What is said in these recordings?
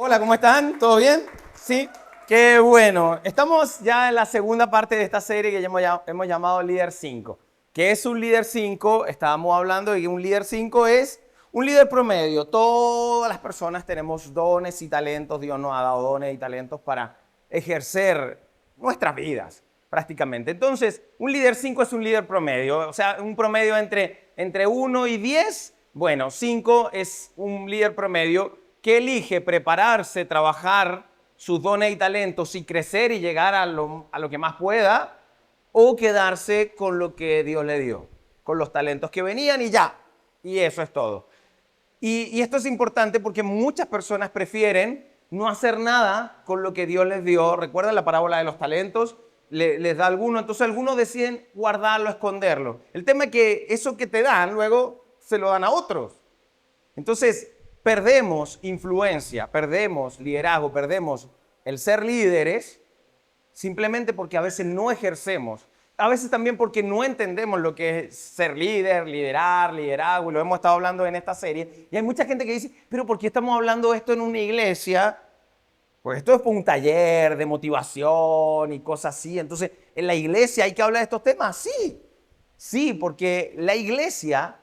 Hola, ¿cómo están? ¿Todo bien? Sí, qué bueno. Estamos ya en la segunda parte de esta serie que hemos llamado Líder 5. ¿Qué es un líder 5? Estábamos hablando de que un líder 5 es un líder promedio. Todas las personas tenemos dones y talentos. Dios nos ha dado dones y talentos para ejercer nuestras vidas, prácticamente. Entonces, un líder 5 es un líder promedio. O sea, un promedio entre 1 y 10. Bueno, 5 es un líder promedio que elige prepararse, trabajar sus dones y talentos y crecer y llegar a lo que más pueda, o quedarse con lo que Dios le dio, con los talentos que venían y ya. Y eso es todo. Y esto es importante porque muchas personas prefieren no hacer nada con lo que Dios les dio. ¿Recuerdan la parábola de los talentos? Les da alguno, entonces algunos deciden guardarlo, esconderlo. El tema es que eso que te dan, luego se lo dan a otros. Entonces, perdemos influencia, perdemos liderazgo, perdemos el ser líderes simplemente porque a veces no ejercemos. A veces también porque no entendemos lo que es ser líder, liderar, liderazgo, y lo hemos estado hablando en esta serie. Y hay mucha gente que dice, pero ¿por qué estamos hablando de esto en una iglesia? Pues esto es un taller de motivación y cosas así. Entonces, ¿en la iglesia hay que hablar de estos temas? Sí, sí, porque la iglesia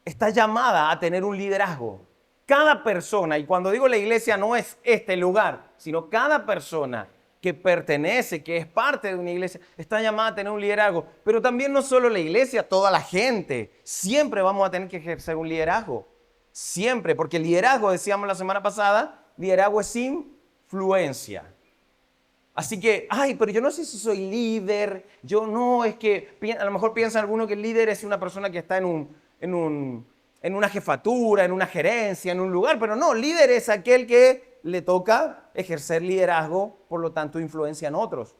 está llamada a tener un liderazgo. Cada persona, y cuando digo la iglesia no es este lugar, sino cada persona que pertenece, que es parte de una iglesia, está llamada a tener un liderazgo. Pero también no solo la iglesia, toda la gente. Siempre vamos a tener que ejercer un liderazgo. Siempre, porque el liderazgo, decíamos la semana pasada, liderazgo es influencia. Así que, ay, pero yo no sé si soy líder, yo no, es que a lo mejor piensa alguno que el líder es una persona que está en una jefatura, en una gerencia, en un lugar, pero no, líder es aquel que le toca ejercer liderazgo, por lo tanto influencia en otros.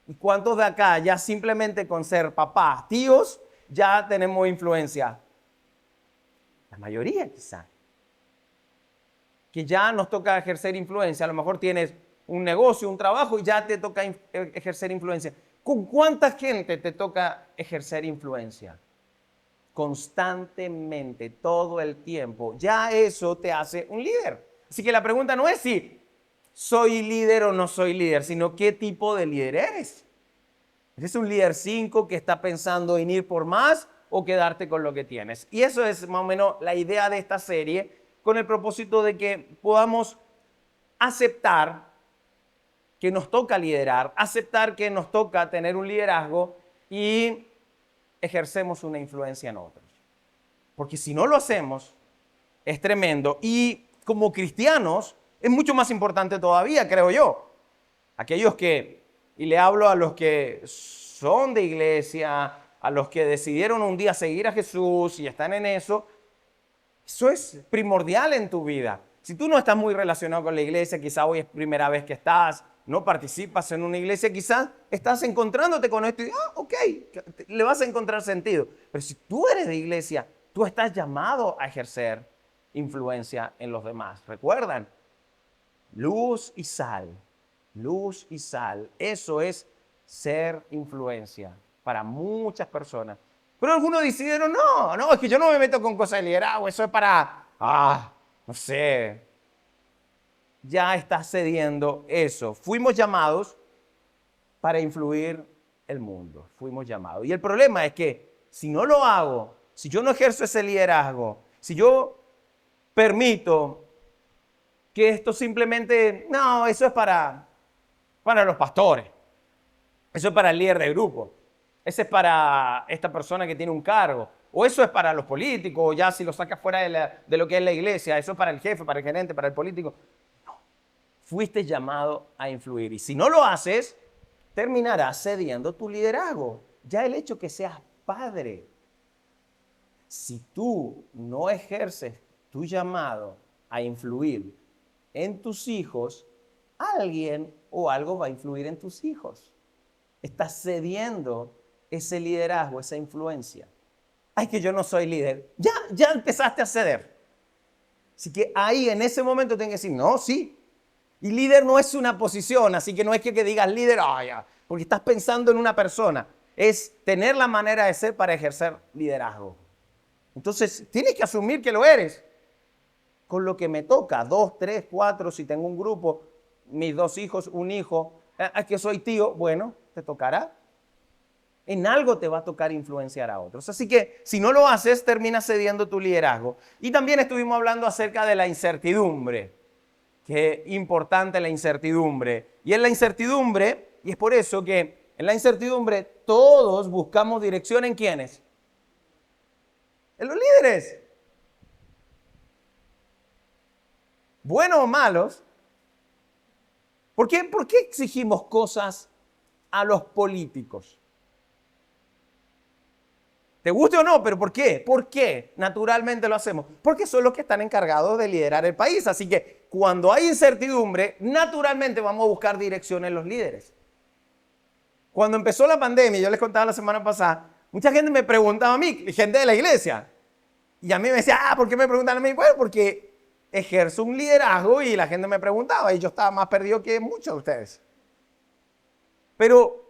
¿Y cuántos de acá ya simplemente con ser papás, tíos, ya tenemos influencia? La mayoría quizá. Que ya nos toca ejercer influencia, a lo mejor tienes un negocio, un trabajo y ya te toca ejercer influencia. ¿Con cuánta gente te toca ejercer influencia? Constantemente, todo el tiempo. Ya eso te hace un líder. Así que la pregunta no es si soy líder o no soy líder, sino qué tipo de líder eres. ¿Eres un líder 5 que está pensando en ir por más o quedarte con lo que tienes? Y eso es más o menos la idea de esta serie, con el propósito de que podamos aceptar que nos toca liderar, aceptar que nos toca tener un liderazgo y ejercemos una influencia en otros. Porque si no lo hacemos, es tremendo. Y como cristianos, es mucho más importante todavía, creo yo. Aquellos que, y le hablo a los que son de iglesia, a los que decidieron un día seguir a Jesús y están en eso es primordial en tu vida. Si tú no estás muy relacionado con la iglesia, quizá hoy es primera vez que estás, no participas en una iglesia, quizás estás encontrándote con esto y, ok, le vas a encontrar sentido. Pero si tú eres de iglesia, tú estás llamado a ejercer influencia en los demás. ¿Recuerdan? Luz y sal. Luz y sal. Eso es ser influencia para muchas personas. Pero algunos decidieron, no, es que yo no me meto con cosas de liderazgo, eso es para, no sé. Ya está cediendo eso. Fuimos llamados para influir el mundo. Fuimos llamados. Y el problema es que si no lo hago, si yo no ejerzo ese liderazgo, si yo permito que esto simplemente, no, eso es para los pastores, eso es para el líder de grupo, ese es para esta persona que tiene un cargo, o eso es para los políticos, o ya si lo sacas fuera de lo que es la iglesia, eso es para el jefe, para el gerente, para el político. No, fuiste llamado a influir y si no lo haces, terminarás cediendo tu liderazgo. Ya el hecho que seas padre, si tú no ejerces tu llamado a influir en tus hijos, alguien o algo va a influir en tus hijos. Estás cediendo ese liderazgo, esa influencia. Ay, que yo no soy líder. Ya empezaste a ceder. Así que ahí en ese momento tienes que decir, no, sí. Y líder no es una posición, así que no es que digas líder, porque estás pensando en una persona. Es tener la manera de ser para ejercer liderazgo. Entonces, tienes que asumir que lo eres. con lo que me toca. 2, 3, 4, si tengo un grupo, mis 2 hijos, un hijo, es que soy tío, bueno, te tocará. En algo te va a tocar influenciar a otros. Así que si no lo haces, terminas cediendo tu liderazgo. Y también estuvimos hablando acerca de la incertidumbre. Qué importante la incertidumbre. Y en la incertidumbre, y es por eso que en la incertidumbre todos buscamos dirección en ¿quiénes? En los líderes. Buenos o malos. ¿Por qué exigimos cosas a los políticos? ¿Te guste o no? ¿Pero por qué? ¿Por qué naturalmente lo hacemos? Porque son los que están encargados de liderar el país. Así que cuando hay incertidumbre, naturalmente vamos a buscar dirección en los líderes. Cuando empezó la pandemia, yo les contaba la semana pasada, mucha gente me preguntaba a mí, gente de la iglesia, y a mí me decía, ¿por qué me preguntan a mí? Bueno, porque ejerzo un liderazgo y la gente me preguntaba y yo estaba más perdido que muchos de ustedes. Pero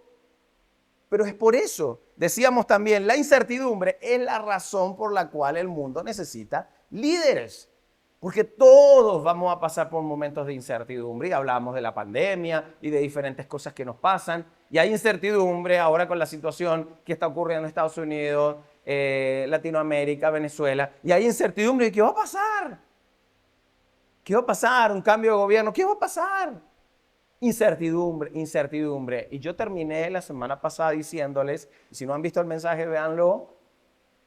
es por eso. Decíamos también, la incertidumbre es la razón por la cual el mundo necesita líderes. Porque todos vamos a pasar por momentos de incertidumbre. Y hablábamos de la pandemia y de diferentes cosas que nos pasan. Y hay incertidumbre ahora con la situación que está ocurriendo en Estados Unidos, Latinoamérica, Venezuela. Y hay incertidumbre. ¿Y qué va a pasar? ¿Qué va a pasar? ¿Un cambio de gobierno? ¿Qué va a pasar? Incertidumbre, incertidumbre. Y yo terminé la semana pasada diciéndoles, y si no han visto el mensaje, véanlo,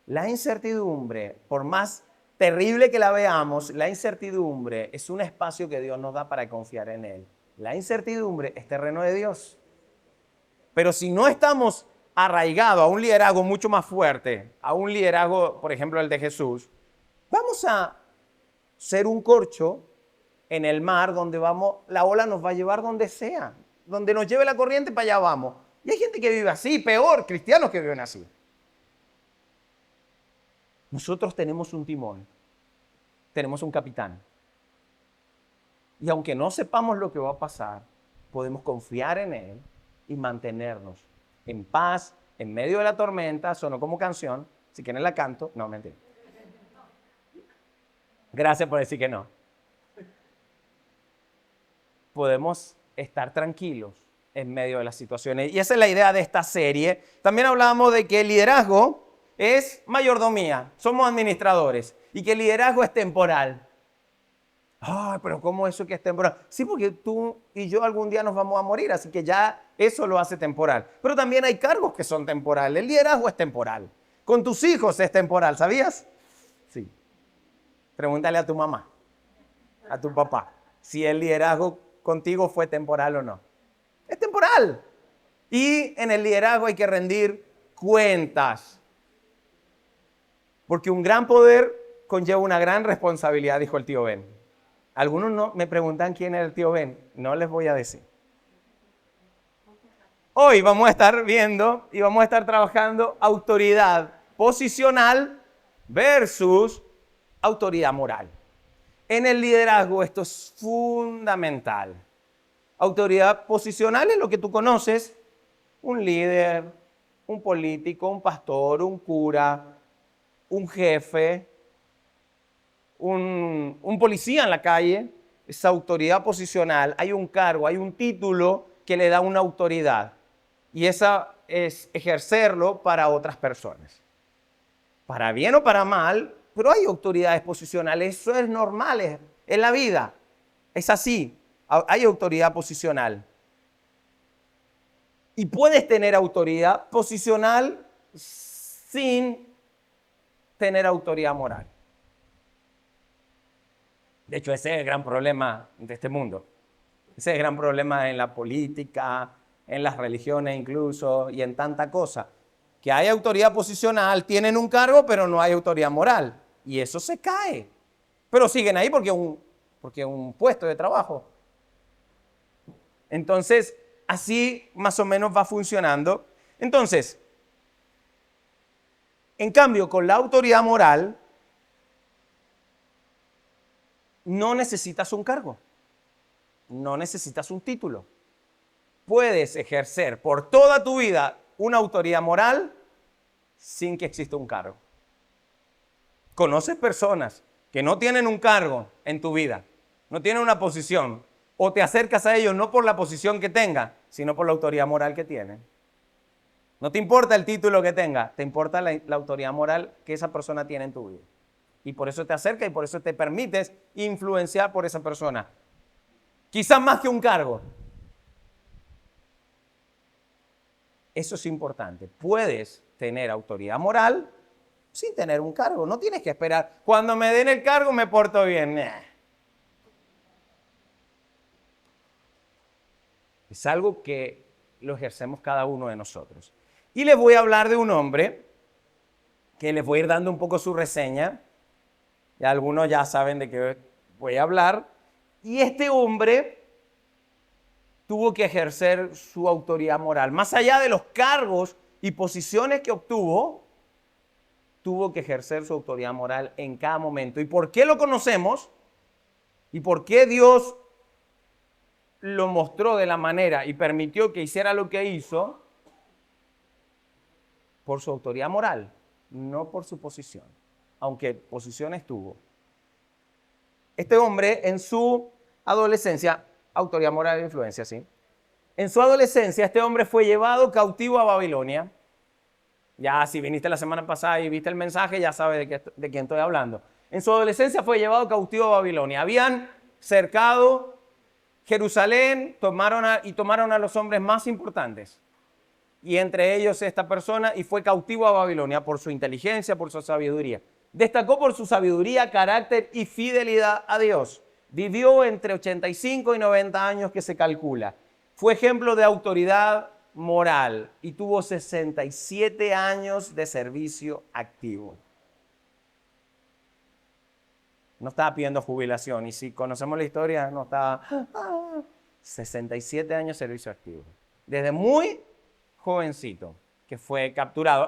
la incertidumbre, por más terrible que la veamos, la incertidumbre es un espacio que Dios nos da para confiar en Él. La incertidumbre es terreno de Dios. Pero si no estamos arraigados a un liderazgo mucho más fuerte, a un liderazgo, por ejemplo, el de Jesús, vamos a ser un corcho en el mar donde vamos, la ola nos va a llevar donde sea. Donde nos lleve la corriente, para allá vamos. Y hay gente que vive así, peor, cristianos que viven así. Nosotros tenemos un timón, tenemos un capitán. Y aunque no sepamos lo que va a pasar, podemos confiar en Él y mantenernos en paz, en medio de la tormenta. Sonó como canción, si quieren la canto. No, mentira. Gracias por decir que no. Podemos estar tranquilos en medio de las situaciones. Y esa es la idea de esta serie. También hablábamos de que el liderazgo es mayordomía, somos administradores, y que el liderazgo es temporal. Ay, pero ¿cómo eso que es temporal? Sí, porque tú y yo algún día nos vamos a morir, así que ya eso lo hace temporal. Pero también hay cargos que son temporales. El liderazgo es temporal. Con tus hijos es temporal, ¿sabías? Sí. Pregúntale a tu mamá, a tu papá, si el liderazgo contigo fue temporal o no. Es temporal. Y en el liderazgo hay que rendir cuentas. Porque un gran poder conlleva una gran responsabilidad, dijo el tío Ben. Algunos no me preguntan quién es el tío Ben. No les voy a decir. Hoy vamos a estar viendo y vamos a estar trabajando autoridad posicional versus autoridad moral. En el liderazgo esto es fundamental. Autoridad posicional es lo que tú conoces, un líder, un político, un pastor, un cura, un jefe, un policía en la calle. Es autoridad posicional, hay un cargo, hay un título que le da una autoridad. Y esa es ejercerlo para otras personas. Para bien o para mal, pero hay autoridades posicionales, eso es normal en la vida, es así, hay autoridad posicional. Y puedes tener autoridad posicional sin tener autoridad moral. De hecho, ese es el gran problema de este mundo. Ese es el gran problema en la política, en las religiones incluso, y en tanta cosa. Que hay autoridad posicional, tienen un cargo, pero no hay autoridad moral. Y eso se cae. Pero siguen ahí porque es un puesto de trabajo. Entonces, así más o menos va funcionando. Entonces, en cambio, con la autoridad moral, no necesitas un cargo. No necesitas un título. Puedes ejercer por toda tu vida una autoridad moral sin que exista un cargo. ¿Conoces personas que no tienen un cargo en tu vida, no tienen una posición, o te acercas a ellos no por la posición que tenga, sino por la autoridad moral que tienen. No te importa el título que tenga, te importa la autoridad moral que esa persona tiene en tu vida. Y por eso te acercas y por eso te permites influenciar por esa persona. Quizás más que un cargo. Eso es importante. Puedes tener autoridad moral sin tener un cargo. No tienes que esperar. Cuando me den el cargo me porto bien. Es algo que lo ejercemos cada uno de nosotros. Y les voy a hablar de un hombre que les voy a ir dando un poco su reseña. Ya algunos ya saben de qué voy a hablar. Y este hombre tuvo que ejercer su autoridad moral. Más allá de los cargos y posiciones que obtuvo, tuvo que ejercer su autoridad moral en cada momento. ¿Y por qué lo conocemos? ¿Y por qué Dios lo mostró de la manera y permitió que hiciera lo que hizo? Por su autoridad moral, no por su posición, aunque posiciones tuvo. Este hombre en su adolescencia, autoridad moral e influencia, ¿sí? En su adolescencia, este hombre fue llevado cautivo a Babilonia. Ya si viniste la semana pasada y viste el mensaje, ya sabes de quién estoy hablando. En su adolescencia fue llevado cautivo a Babilonia. Habían cercado Jerusalén, tomaron a los hombres más importantes. Y entre ellos esta persona, y fue cautivo a Babilonia por su inteligencia, por su sabiduría. Destacó por su sabiduría, carácter y fidelidad a Dios. Vivió entre 85 y 90 años que se calcula. Fue ejemplo de autoridad moral y tuvo 67 años de servicio activo. No estaba pidiendo jubilación, y si conocemos la historia, no estaba... 67 años de servicio activo. Desde muy jovencito que fue capturado.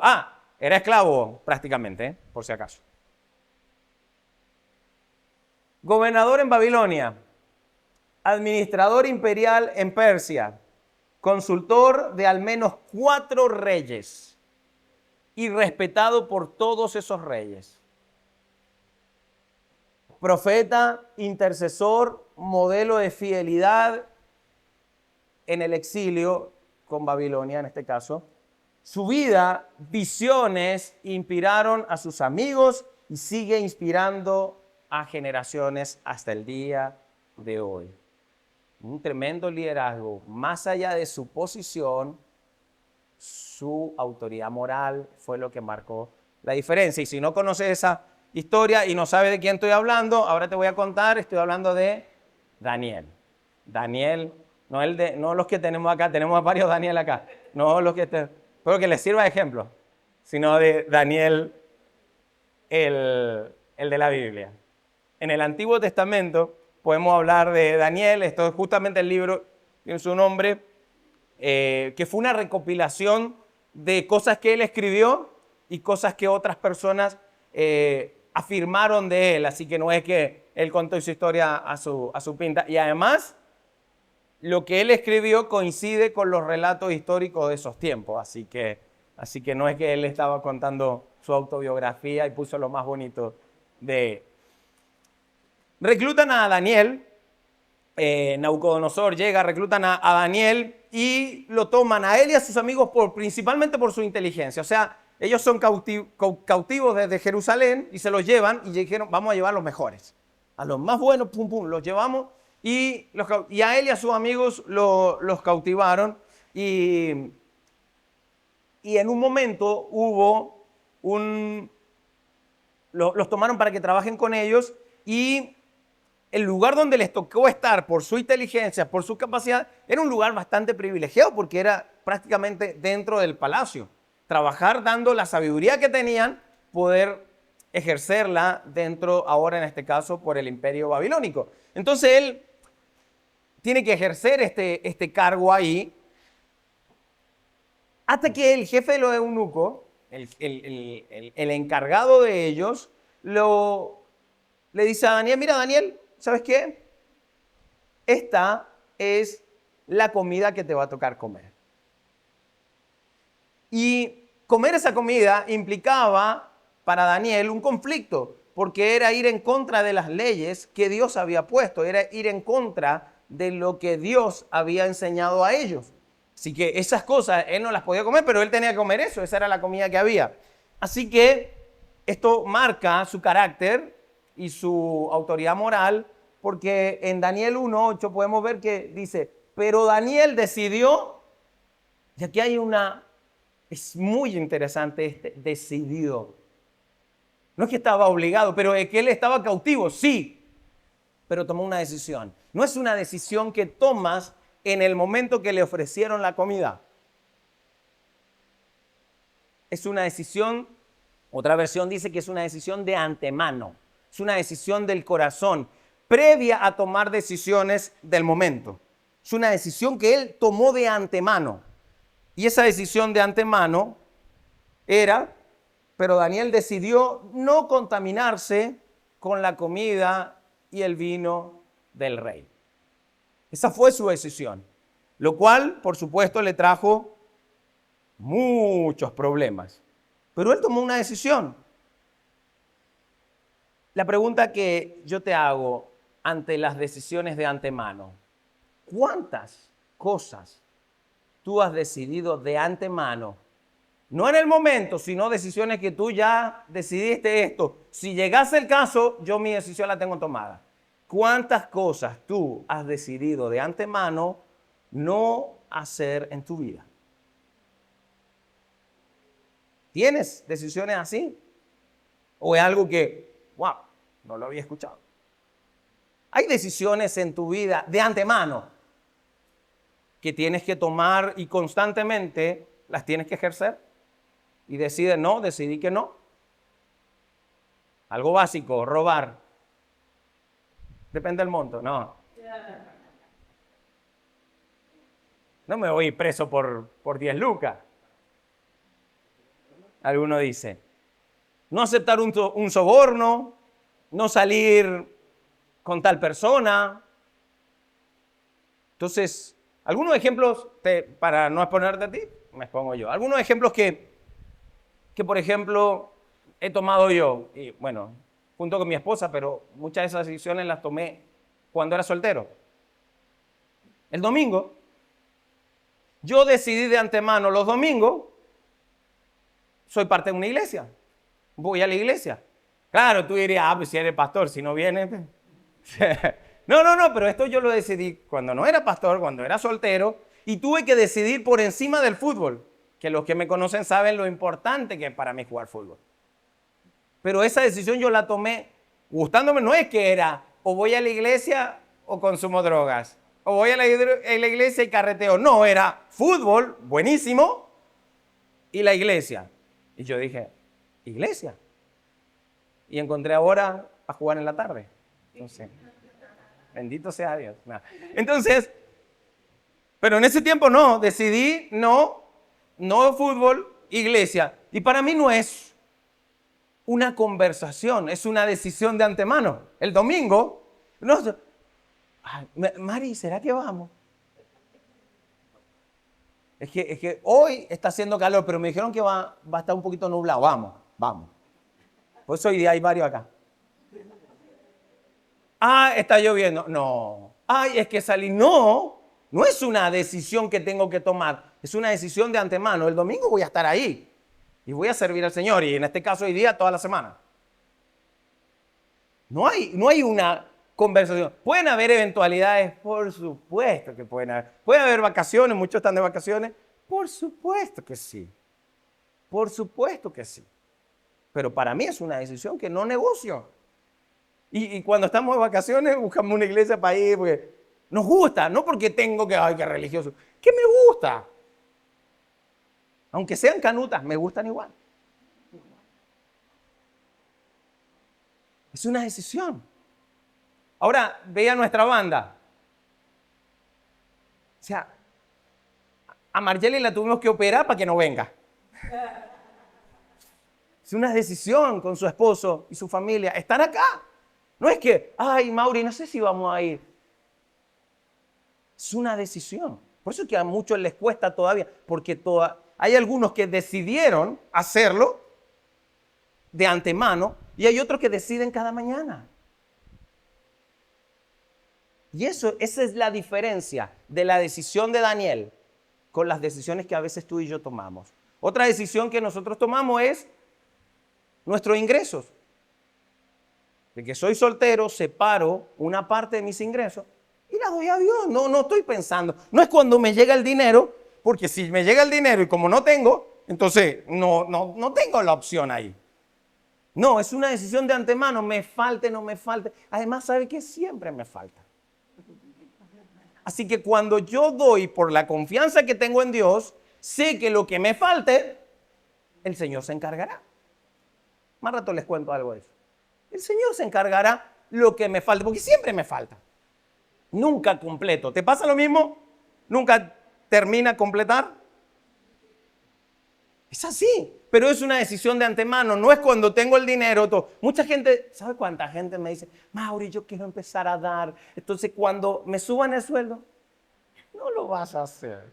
Era esclavo prácticamente, por si acaso. Gobernador en Babilonia, administrador imperial en Persia, consultor de al menos 4 reyes y respetado por todos esos reyes. Profeta, intercesor, modelo de fidelidad en el exilio con Babilonia en este caso. Su vida, visiones inspiraron a sus amigos y sigue inspirando a generaciones hasta el día de hoy. Un tremendo liderazgo, más allá de su posición, su autoridad moral fue lo que marcó la diferencia. Y si no conoces esa historia y no sabes de quién estoy hablando, ahora te voy a contar, estoy hablando de Daniel. Daniel, no los que tenemos acá, tenemos a varios Daniel acá, no los que espero que les sirva de ejemplo, sino de Daniel, el de la Biblia. En el Antiguo Testamento podemos hablar de Daniel, esto es justamente el libro, tiene su nombre, que fue una recopilación de cosas que él escribió y cosas que otras personas afirmaron de él, así que no es que él contó su historia a su pinta. Y además, lo que él escribió coincide con los relatos históricos de esos tiempos, así que no es que él estaba contando su autobiografía y puso lo más bonito de él. Reclutan a Daniel, Nabucodonosor llega, reclutan a Daniel y lo toman a él y a sus amigos principalmente por su inteligencia. O sea, ellos son cautivos desde Jerusalén y se los llevan y dijeron, vamos a llevar a los mejores. A los más buenos, los llevamos y a él y a sus amigos los cautivaron. Y en un momento los tomaron para que trabajen con ellos y el lugar donde les tocó estar por su inteligencia, por su capacidad, era un lugar bastante privilegiado porque era prácticamente dentro del palacio. Trabajar dando la sabiduría que tenían, poder ejercerla dentro, ahora en este caso, por el imperio babilónico. Entonces él tiene que ejercer este cargo ahí hasta que el jefe de los eunucos, el encargado de ellos, le dice a Daniel, mira Daniel, ¿sabes qué? Esta es la comida que te va a tocar comer. Y comer esa comida implicaba para Daniel un conflicto, porque era ir en contra de las leyes que Dios había puesto, era ir en contra de lo que Dios había enseñado a ellos. Así que esas cosas él no las podía comer, pero él tenía que comer eso, esa era la comida que había. Así que esto marca su carácter y su autoridad moral, porque en Daniel 1:8 podemos ver que dice, pero Daniel decidió, y aquí hay es muy interesante decidió. No es que estaba obligado, pero es que él estaba cautivo, sí, pero tomó una decisión. No es una decisión que tomas en el momento que le ofrecieron la comida. Es una decisión, otra versión dice que es una decisión de antemano, es una decisión del corazón, previa a tomar decisiones del momento. Es una decisión que él tomó de antemano. Y esa decisión de antemano era, pero Daniel decidió no contaminarse con la comida y el vino del rey. Esa fue su decisión, lo cual, por supuesto, le trajo muchos problemas. Pero él tomó una decisión. La pregunta que yo te hago ante las decisiones de antemano, ¿cuántas cosas tú has decidido de antemano? No en el momento, sino decisiones que tú ya decidiste esto. Si llegase el caso, yo mi decisión la tengo tomada. ¿Cuántas cosas tú has decidido de antemano no hacer en tu vida? ¿Tienes decisiones así? ¿O es algo que, wow, no lo había escuchado? Hay decisiones en tu vida de antemano que tienes que tomar y constantemente las tienes que ejercer. Y decides no, decidí que no. Algo básico, robar. Depende del monto, no. No me voy preso por 10 lucas. Alguno dice, no aceptar un soborno, no salir con tal persona. Entonces, algunos ejemplos, para no exponerte a ti, me expongo yo. Algunos ejemplos que por ejemplo, he tomado yo, y bueno, junto con mi esposa, pero muchas de esas decisiones las tomé cuando era soltero. El domingo, yo decidí de antemano los domingos, soy parte de una iglesia, voy a la iglesia. Claro, tú dirías, pues si eres pastor, si no vienes. No, pero esto yo lo decidí cuando no era pastor, cuando era soltero, y tuve que decidir por encima del fútbol, que los que me conocen saben lo importante que es para mí jugar fútbol. Pero esa decisión yo la tomé gustándome, no es que era o voy a la iglesia o consumo drogas, o voy a la iglesia y carreteo. No, era fútbol, buenísimo, y la iglesia. Y yo dije, iglesia. Y encontré ahora a jugar en la tarde. Entonces, bendito sea Dios. No. Entonces, pero en ese tiempo no, decidí no fútbol, iglesia. Y para mí no es una conversación, es una decisión de antemano. El domingo, no, ay, Mari, ¿será que vamos? Es que hoy está haciendo calor, pero me dijeron que va a estar un poquito nublado. Vamos. Por eso hoy día hay varios acá. Ah, está lloviendo. No. Ay, es que salí. No es una decisión que tengo que tomar. Es una decisión de antemano. El domingo voy a estar ahí y voy a servir al Señor. Y en este caso hoy día, toda la semana. No hay una conversación. Pueden haber eventualidades, por supuesto que pueden haber. Puede haber vacaciones, muchos están de vacaciones. Por supuesto que sí. Por supuesto que sí. Pero para mí es una decisión que no negocio. Y cuando estamos de vacaciones buscamos una iglesia para ir porque nos gusta, no porque tengo que, ay, qué religioso, que me gusta. Aunque sean canutas, me gustan igual. Es una decisión. Ahora, ve a nuestra banda. O sea, a Margeli la tuvimos que operar para que no venga. Es una decisión con su esposo y su familia. Están acá. No es que, ay, Mauri, no sé si vamos a ir. Es una decisión. Por eso es que a muchos les cuesta todavía, porque hay algunos que decidieron hacerlo de antemano, Y hay otros que deciden cada mañana. Y esa es la diferencia de la decisión de Daniel con las decisiones que a veces tú y yo tomamos. Otra decisión que nosotros tomamos es nuestros ingresos. De que soy soltero, separo una parte de mis ingresos y la doy a Dios. No estoy pensando. No es cuando me llega el dinero, porque si me llega el dinero y como no tengo, entonces no tengo la opción ahí. No, es una decisión de antemano, me falte, no me falte. Además, ¿sabe qué? Siempre me falta. Así que cuando yo doy por la confianza que tengo en Dios, sé que lo que me falte, el Señor se encargará. Más rato les cuento algo de eso. El Señor se encargará lo que me falte, porque siempre me falta. Nunca completo. ¿Te pasa lo mismo? ¿Nunca termina completar? Es así, pero es una decisión de antemano, no es cuando tengo el dinero. Todo. Mucha gente, ¿sabe cuánta gente me dice, Mauri, yo quiero empezar a dar? Entonces cuando me suban el sueldo, no lo vas a hacer.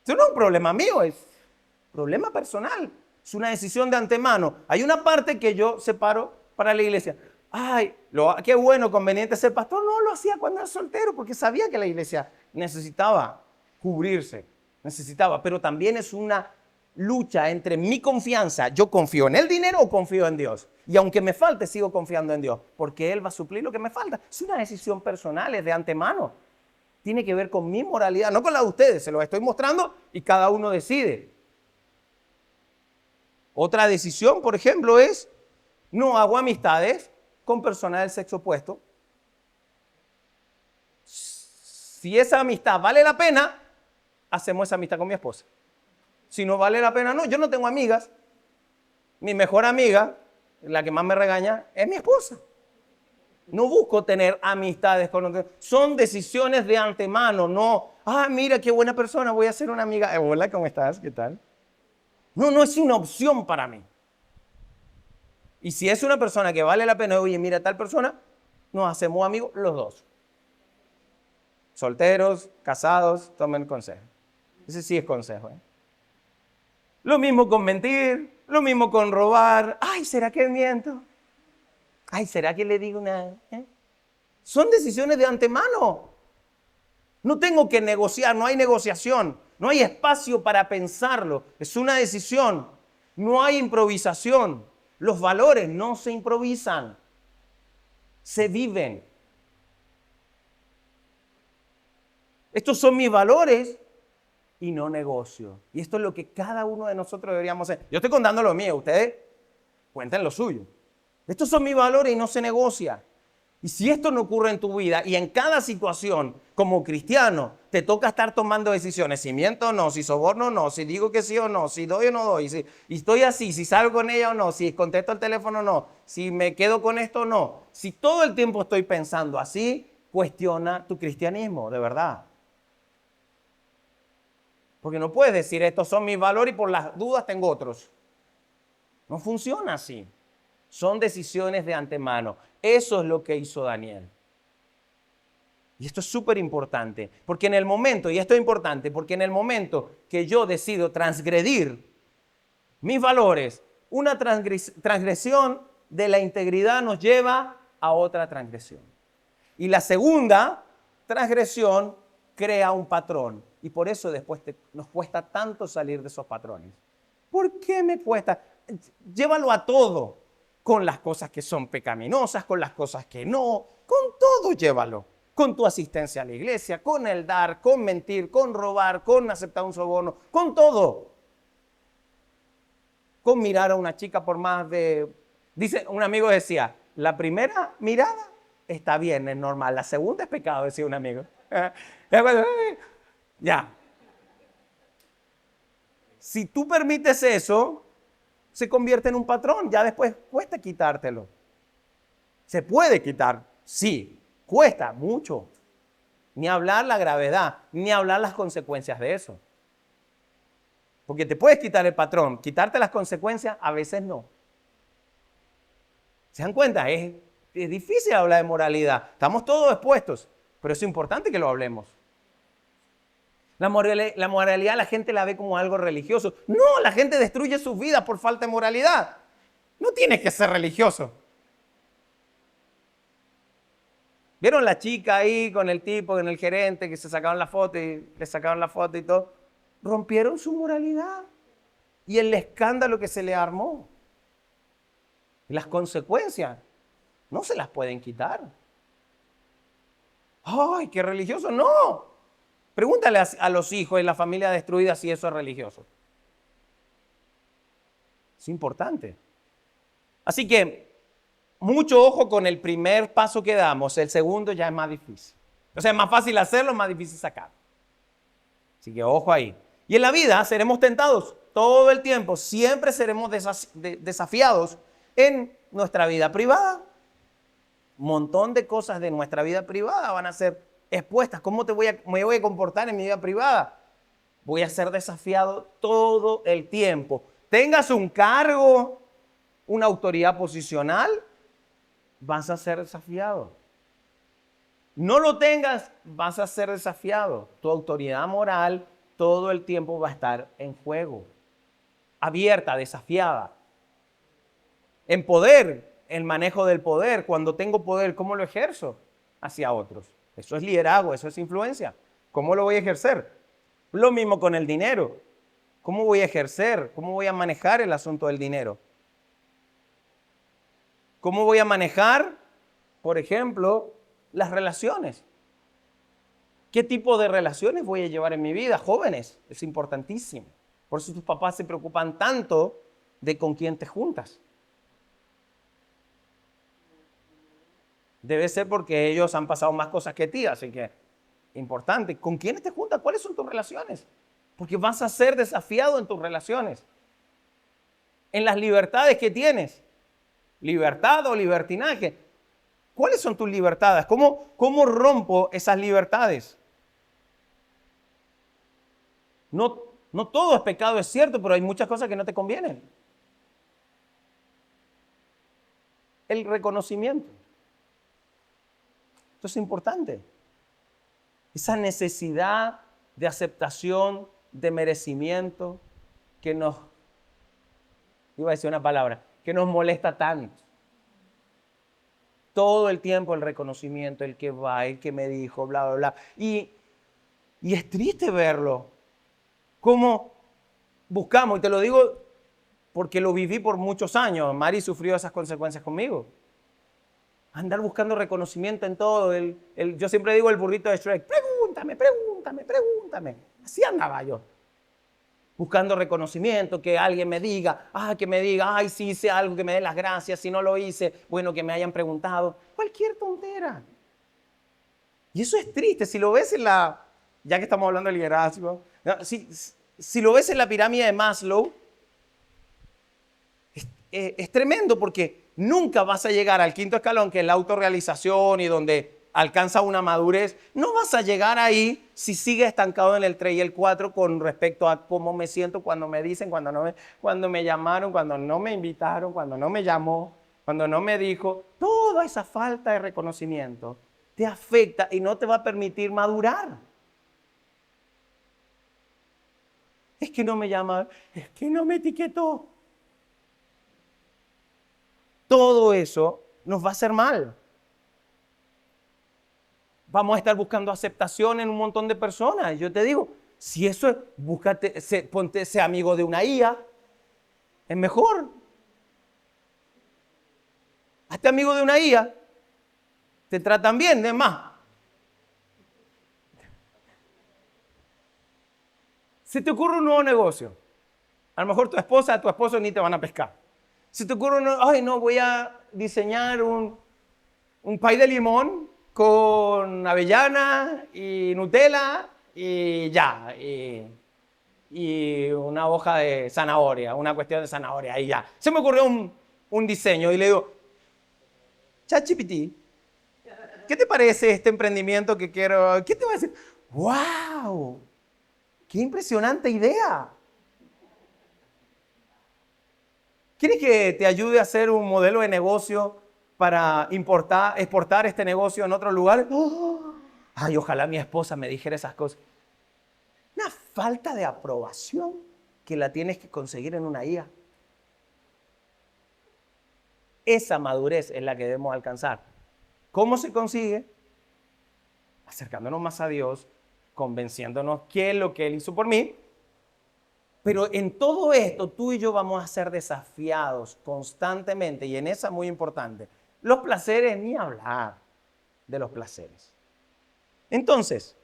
Eso no es un problema mío, es un problema personal. Es una decisión de antemano. Hay una parte que yo separo para la iglesia. Ay, qué bueno, conveniente ser pastor. No lo hacía cuando era soltero porque sabía que la iglesia necesitaba cubrirse. Pero también es una lucha entre mi confianza. ¿Yo confío en el dinero o confío en Dios? Y aunque me falte, sigo confiando en Dios, porque Él va a suplir lo que me falta. Es una decisión personal, es de antemano. Tiene que ver con mi moralidad, no con la de ustedes. Se los estoy mostrando y cada uno decide. Otra decisión, por ejemplo, es no hago amistades con personas del sexo opuesto. Si esa amistad vale la pena, hacemos esa amistad con mi esposa. Si no vale la pena, no. Yo no tengo amigas. Mi mejor amiga, la que más me regaña, es mi esposa. No busco tener amistades con otros. Son decisiones de antemano, no. Mira, qué buena persona, voy a ser una amiga. Hola, ¿cómo estás? ¿Qué tal? No es una opción para mí. Y si es una persona que vale la pena, oye, mira, tal persona, nos hacemos amigos los dos. Solteros, casados, tomen consejo. Ese sí es consejo. Lo mismo con mentir, lo mismo con robar. Ay, ¿será que miento? Ay, ¿será que le digo una? Son decisiones de antemano. No tengo que negociar, no hay negociación, no hay espacio para pensarlo. Es una decisión, no hay improvisación. Los valores no se improvisan, se viven. Estos son mis valores y no negocio. Y esto es lo que cada uno de nosotros deberíamos hacer. Yo estoy contando lo mío, ustedes cuenten lo suyo. Estos son mis valores y no se negocia. Y si esto no ocurre en tu vida y en cada situación como cristiano te toca estar tomando decisiones, si miento o no, si soborno o no, si digo que sí o no, si doy o no doy, si estoy así, si salgo con ella o no, si contesto el teléfono o no, si me quedo con esto o no, si todo el tiempo estoy pensando así, cuestiona tu cristianismo, de verdad. Porque no puedes decir, estos son mis valores y por las dudas tengo otros. No funciona así. Son decisiones de antemano. Eso es lo que hizo Daniel. Y esto es súper importante, porque en el momento, y esto es importante, porque en el momento que yo decido transgredir mis valores, una transgresión de la integridad nos lleva a otra transgresión. Y la segunda transgresión crea un patrón. Y por eso después nos cuesta tanto salir de esos patrones. ¿Por qué me cuesta? Llévalo a todo. Con las cosas que son pecaminosas, con las cosas que no. Con todo llévalo. Con tu asistencia a la iglesia, con el dar, con mentir, con robar, con aceptar un soborno. Con todo. Con mirar a una chica por más de... Dice, un amigo decía, la primera mirada está bien, es normal. La segunda es pecado, decía un amigo. Ya. Si tú permites eso, se convierte en un patrón. Ya después cuesta quitártelo. ¿Se puede quitar? Sí. Cuesta mucho. Ni hablar la gravedad, ni hablar las consecuencias de eso. Porque te puedes quitar el patrón. Quitarte las consecuencias, a veces no. ¿Se dan cuenta? Es difícil hablar de moralidad. Estamos todos expuestos, pero es importante que lo hablemos. La moralidad la gente la ve como algo religioso. No, la gente destruye sus vidas por falta de moralidad. No tienes que ser religioso. ¿Vieron la chica ahí con el tipo, con el gerente, que se sacaron la foto y le sacaron la foto y todo? Rompieron su moralidad. Y el escándalo que se le armó. Y las consecuencias no se las pueden quitar. ¡Ay, qué religioso! ¡No! Pregúntale a los hijos de la familia destruida si eso es religioso. Es importante. Así que, mucho ojo con el primer paso que damos. El segundo ya es más difícil. O sea, es más fácil hacerlo, es más difícil sacarlo. Así que ojo ahí. Y en la vida seremos tentados todo el tiempo. Siempre seremos desafiados en nuestra vida privada. Un montón de cosas de nuestra vida privada van a ser expuestas. ¿Cómo me voy a comportar en mi vida privada? Voy a ser desafiado todo el tiempo. Tengas un cargo, una autoridad posicional, vas a ser desafiado. No lo tengas, vas a ser desafiado. Tu autoridad moral todo el tiempo va a estar en juego. Abierta, desafiada. En poder, el manejo del poder. Cuando tengo poder, ¿cómo lo ejerzo hacia otros? Eso es liderazgo, eso es influencia. ¿Cómo lo voy a ejercer? Lo mismo con el dinero. ¿Cómo voy a ejercer? ¿Cómo voy a manejar el asunto del dinero? ¿Cómo voy a manejar, por ejemplo, las relaciones? ¿Qué tipo de relaciones voy a llevar en mi vida? Jóvenes, es importantísimo. Por eso tus papás se preocupan tanto de con quién te juntas. Debe ser porque ellos han pasado más cosas que ti, así que importante. ¿Con quiénes te juntas? ¿Cuáles son tus relaciones? Porque vas a ser desafiado en tus relaciones. En las libertades que tienes. Libertad o libertinaje. ¿Cuáles son tus libertades? ¿Cómo rompo esas libertades? No todo es pecado, es cierto, pero hay muchas cosas que no te convienen. El reconocimiento. Esto es importante. Esa necesidad de aceptación, de merecimiento, que nos, iba a decir una palabra, que nos molesta tanto. Todo el tiempo el reconocimiento, el que va, el que me dijo, bla, bla, bla. Y es triste verlo. Cómo buscamos, y te lo digo porque lo viví por muchos años. Mari sufrió esas consecuencias conmigo. Andar buscando reconocimiento en todo. Yo siempre digo el burrito de Shrek. Pregúntame, pregúntame, pregúntame. Así andaba yo. Buscando reconocimiento, que alguien me diga, ay, sí hice algo, que me dé las gracias. Si no lo hice, bueno, que me hayan preguntado. Cualquier tontera. Y eso es triste. Si lo ves ya que estamos hablando de liderazgo, si lo ves en la pirámide de Maslow, es tremendo porque nunca vas a llegar al quinto escalón, que es la autorrealización y donde alcanza una madurez. No vas a llegar ahí si sigues estancado en el 3 y el 4 con respecto a cómo me siento cuando me dicen, cuando me llamaron, cuando no me invitaron, cuando no me llamó, cuando no me dijo. Toda esa falta de reconocimiento te afecta y no te va a permitir madurar. Es que no me llama, es que no me etiquetó. Todo eso nos va a hacer mal. Vamos a estar buscando aceptación en un montón de personas. Yo te digo, si eso es, ponte, sé amigo de una IA, es mejor. Hazte amigo de una IA, te tratan bien, de más. Se te ocurre un nuevo negocio. A lo mejor tu esposo ni te van a pescar. Se te ocurre, voy a diseñar un pay de limón con avellana y Nutella y ya. Y una hoja de zanahoria, una cuestión de zanahoria y ya. Se me ocurrió un diseño y le digo, ChatGPT, ¿qué te parece este emprendimiento que quiero? ¿Qué te va a decir? ¡Wow! ¡Qué impresionante idea! ¿Quieres que te ayude a hacer un modelo de negocio para exportar este negocio en otro lugar? ¡Oh! Ay, ojalá mi esposa me dijera esas cosas. falta de aprobación que la tienes que conseguir en una IA. Esa madurez es la que debemos alcanzar. ¿Cómo se consigue? Acercándonos más a Dios, convenciéndonos qué es lo que Él hizo por mí. Pero en todo esto, tú y yo vamos a ser desafiados constantemente, y en esa muy importante. Los placeres, ni hablar de los placeres. Entonces,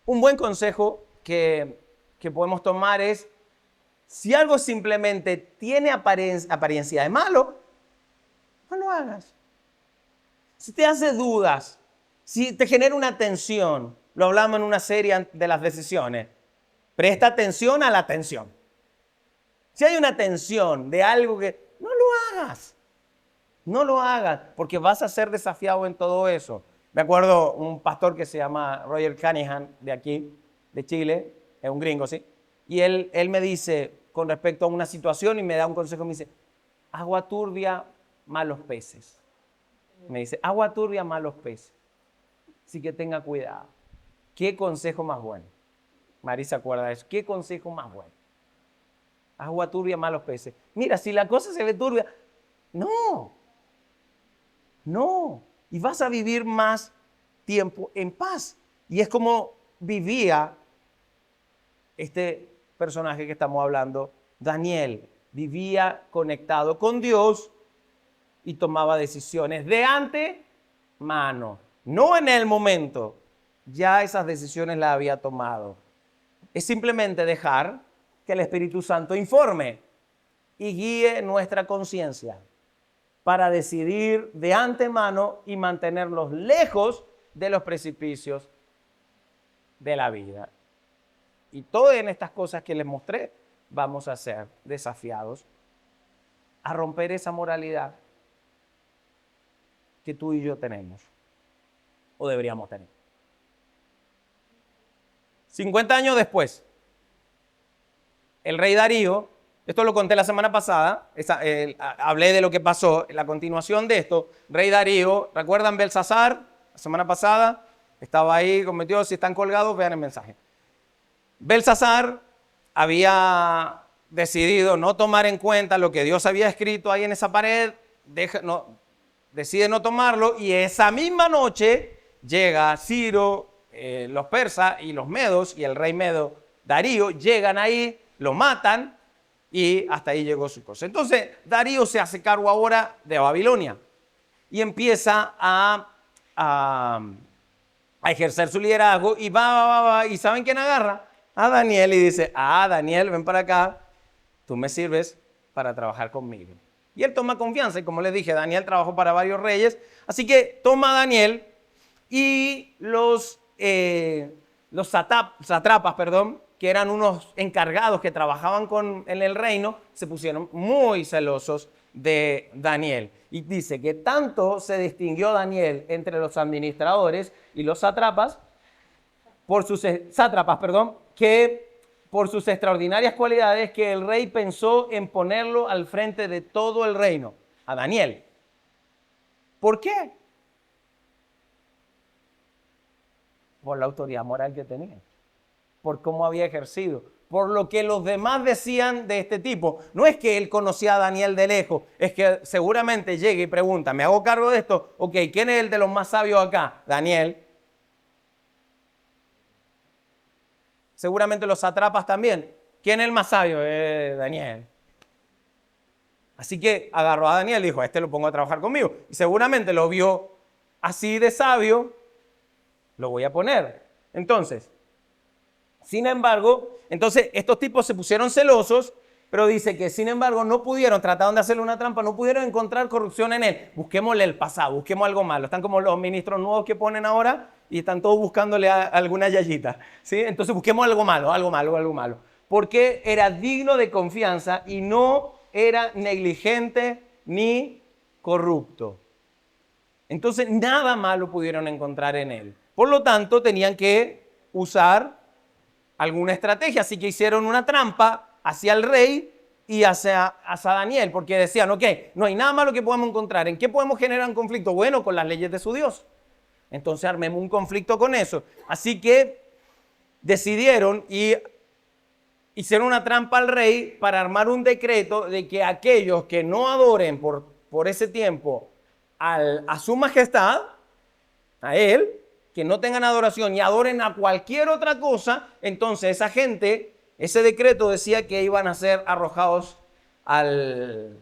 un buen consejo que podemos tomar es, si algo simplemente tiene apariencia de malo, no lo hagas. Si te hace dudas, si te genera una tensión, lo hablamos en una serie de las decisiones, presta atención a la tensión. Si hay una tensión de algo que, no lo hagas. No lo hagas, porque vas a ser desafiado en todo eso. Me acuerdo un pastor que se llama Roger Cunningham, de aquí, de Chile, es un gringo, ¿sí? Y él me dice, con respecto a una situación, y me da un consejo, me dice, agua turbia, malos peces. Me dice, agua turbia, malos peces. Así que tenga cuidado. ¿Qué consejo más bueno? Marisa, acuerda de eso. ¿Qué consejo más bueno? Agua turbia, malos peces. Mira, si la cosa se ve turbia, no. Y vas a vivir más tiempo en paz. Y es como vivía este personaje que estamos hablando, Daniel. Vivía conectado con Dios y tomaba decisiones de antemano, no en el momento. Ya esas decisiones las había tomado. Es simplemente dejar que el Espíritu Santo informe y guíe nuestra conciencia para decidir de antemano y mantenernos lejos de los precipicios de la vida. Y todas en estas cosas que les mostré, vamos a ser desafiados a romper esa moralidad que tú y yo tenemos, o deberíamos tener. 50 años después, el rey Darío, esto lo conté la semana pasada, hablé de lo que pasó, la continuación de esto, rey Darío, ¿recuerdan Belsasar? La semana pasada estaba ahí cometido, si están colgados, vean el mensaje. Belsasar había decidido no tomar en cuenta lo que Dios había escrito ahí en esa pared, decide no tomarlo, y esa misma noche llega Ciro, los persas y los medos, y el rey medo Darío llegan ahí, lo matan, y hasta ahí llegó su cosa. Entonces Darío se hace cargo ahora de Babilonia y empieza a ejercer su liderazgo, y va, y ¿saben quién agarra? A Daniel, y dice, Daniel, ven para acá, tú me sirves para trabajar conmigo. Y él toma confianza, y como les dije, Daniel trabajó para varios reyes, así que toma a Daniel, y los satrapas, que eran unos encargados que trabajaban en el reino, se pusieron muy celosos de Daniel. Y dice que tanto se distinguió Daniel entre los administradores y los sátrapas, que por sus extraordinarias cualidades, que el rey pensó en ponerlo al frente de todo el reino, a Daniel. ¿Por qué? Por la autoridad moral que tenía, por cómo había ejercido, por lo que los demás decían de este tipo. No es que él conocía a Daniel de lejos, es que seguramente llega y pregunta, ¿me hago cargo de esto? Ok, ¿quién es el de los más sabios acá? Daniel. Seguramente los sátrapas también. ¿Quién es el más sabio? Daniel. Así que agarró a Daniel y dijo, a este lo pongo a trabajar conmigo. Y seguramente lo vio así de sabio, lo voy a poner. Entonces, sin embargo, estos tipos se pusieron celosos, pero dice que sin embargo no pudieron, trataron de hacerle una trampa, no pudieron encontrar corrupción en él. Busquémosle el pasado, busquemos algo malo. Están como los ministros nuevos que ponen ahora y están todos buscándole alguna yayita, ¿sí? Entonces busquemos algo malo. Porque era digno de confianza y no era negligente ni corrupto. Entonces nada malo pudieron encontrar en él. Por lo tanto, tenían que usar alguna estrategia, así que hicieron una trampa hacia el rey y hacia Daniel, porque decían, ok, no hay nada malo que podamos encontrar. ¿En qué podemos generar un conflicto? Bueno, con las leyes de su Dios. Entonces armemos un conflicto con eso. Así que decidieron y hicieron una trampa al rey para armar un decreto de que aquellos que no adoren por ese tiempo a su majestad, a él, que no tengan adoración y adoren a cualquier otra cosa, entonces esa gente, ese decreto decía que iban a ser arrojados al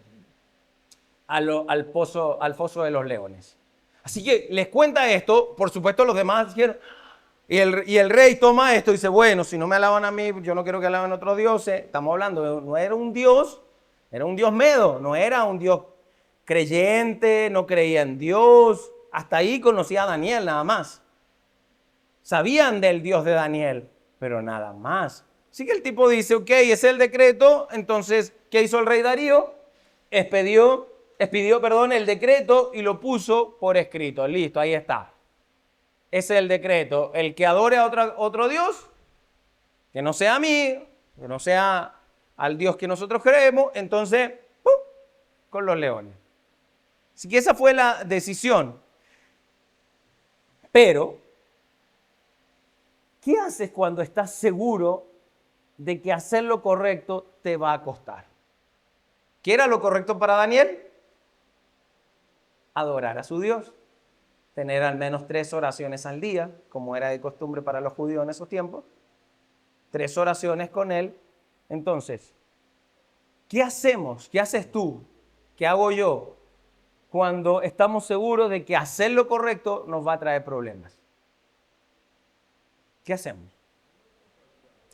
foso de los leones. Así que les cuenta esto, por supuesto los demás dijeron, y el rey toma esto y dice, bueno, si no me alaban a mí, yo no quiero que alaben a otros dioses. Estamos hablando, no era un dios, era un dios medo, no era un dios creyente, no creía en Dios. Hasta ahí conocía a Daniel nada más. Sabían del Dios de Daniel, pero nada más. Así que el tipo dice, ok, ese es el decreto. Entonces, ¿qué hizo el rey Darío? Expidió, el decreto y lo puso por escrito. Listo, ahí está. Ese es el decreto. El que adore a otro Dios, que no sea a mí, que no sea al Dios que nosotros creemos, entonces, ¡pum!, con los leones. Así que esa fue la decisión. Pero, ¿qué haces cuando estás seguro de que hacer lo correcto te va a costar? ¿Qué era lo correcto para Daniel? Adorar a su Dios. Tener al menos 3 oraciones al día, como era de costumbre para los judíos en esos tiempos. 3 oraciones con él. Entonces, ¿qué hacemos? ¿Qué haces tú? ¿Qué hago yo? Cuando estamos seguros de que hacer lo correcto nos va a traer problemas. ¿Qué hacemos?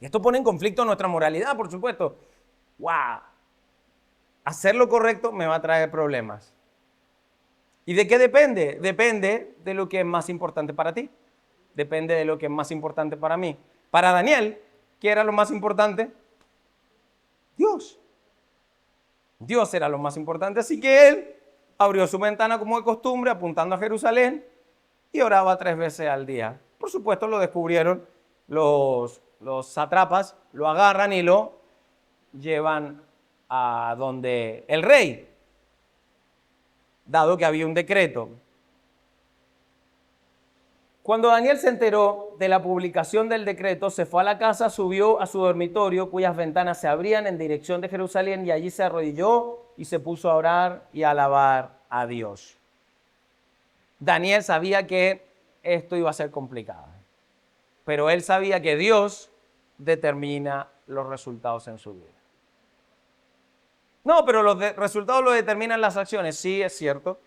Y esto pone en conflicto nuestra moralidad, por supuesto. ¡Wow! Hacer lo correcto me va a traer problemas. ¿Y de qué depende? Depende de lo que es más importante para ti. Depende de lo que es más importante para mí. Para Daniel, ¿qué era lo más importante? Dios. Dios era lo más importante, así que él abrió su ventana como de costumbre, apuntando a Jerusalén, y oraba 3 veces al día. Por supuesto, lo descubrieron los sátrapas, lo agarran y lo llevan a donde el rey, dado que había un decreto. Cuando Daniel se enteró de la publicación del decreto, se fue a la casa, subió a su dormitorio, cuyas ventanas se abrían en dirección de Jerusalén, y allí se arrodilló y se puso a orar y a alabar a Dios. Daniel sabía que esto iba a ser complicado, pero él sabía que Dios determina los resultados en su vida. No, pero los resultados los determinan las acciones. Sí, es cierto.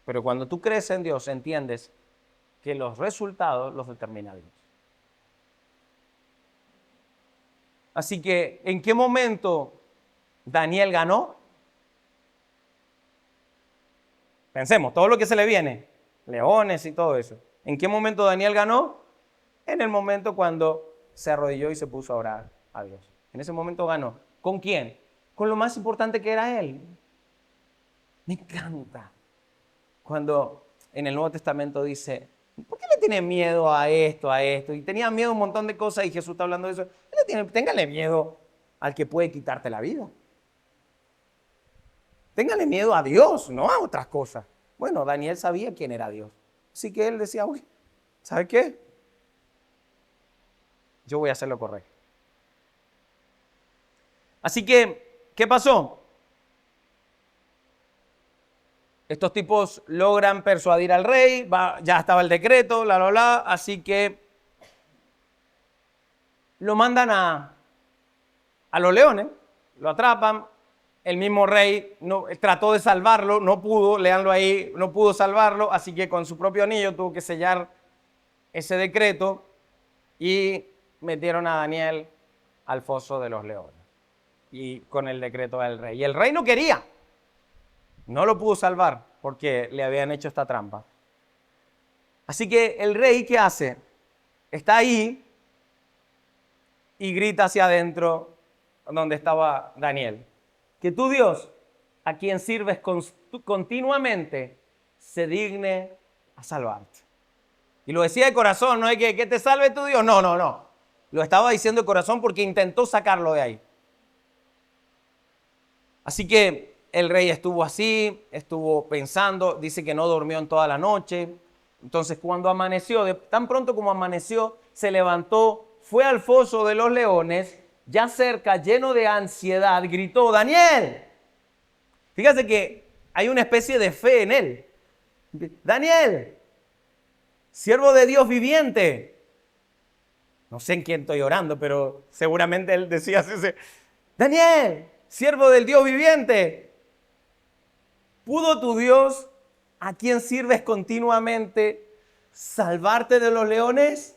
Pero cuando tú crees en Dios, entiendes que los resultados los determina Dios. Así que, ¿en qué momento Daniel ganó? Pensemos, todo lo que se le viene, leones y todo eso. ¿En qué momento Daniel ganó? En el momento cuando se arrodilló y se puso a orar a Dios. En ese momento ganó. ¿Con quién? Con lo más importante que era él. Me encanta cuando en el Nuevo Testamento dice, ¿por qué le tiene miedo a esto, a esto? Y tenía miedo a un montón de cosas y Jesús está hablando de eso. Téngale miedo al que puede quitarte la vida. Téngale miedo a Dios, no a otras cosas. Bueno, Daniel sabía quién era Dios. Así que él decía, uy, ¿sabe qué? Yo voy a hacer lo correcto. Así que, ¿qué pasó? Estos tipos logran persuadir al rey, ya estaba el decreto, así que lo mandan a los leones, lo atrapan. El mismo rey trató de salvarlo, no pudo, léanlo ahí, no pudo salvarlo, así que con su propio anillo tuvo que sellar ese decreto y metieron a Daniel al foso de los leones y con el decreto del rey. Y el rey no quería, no lo pudo salvar porque le habían hecho esta trampa. Así que el rey, ¿qué hace? Está ahí y grita hacia adentro donde estaba Daniel. Que tu Dios, a quien sirves continuamente, se digne a salvarte. Y lo decía de corazón, no es que te salve tu Dios, no. Lo estaba diciendo de corazón porque intentó sacarlo de ahí. Así que el rey estuvo así, estuvo pensando, dice que no durmió en toda la noche, Entonces, cuando amaneció, tan pronto como amaneció, se levantó, fue al foso de los leones, ya cerca, lleno de ansiedad, gritó: Daniel. Fíjate que hay una especie de fe en él. Daniel, siervo de Dios viviente. No sé en quién estoy orando, pero seguramente él decía así: Daniel, siervo del Dios viviente. ¿Pudo tu Dios, a quien sirves continuamente, salvarte de los leones?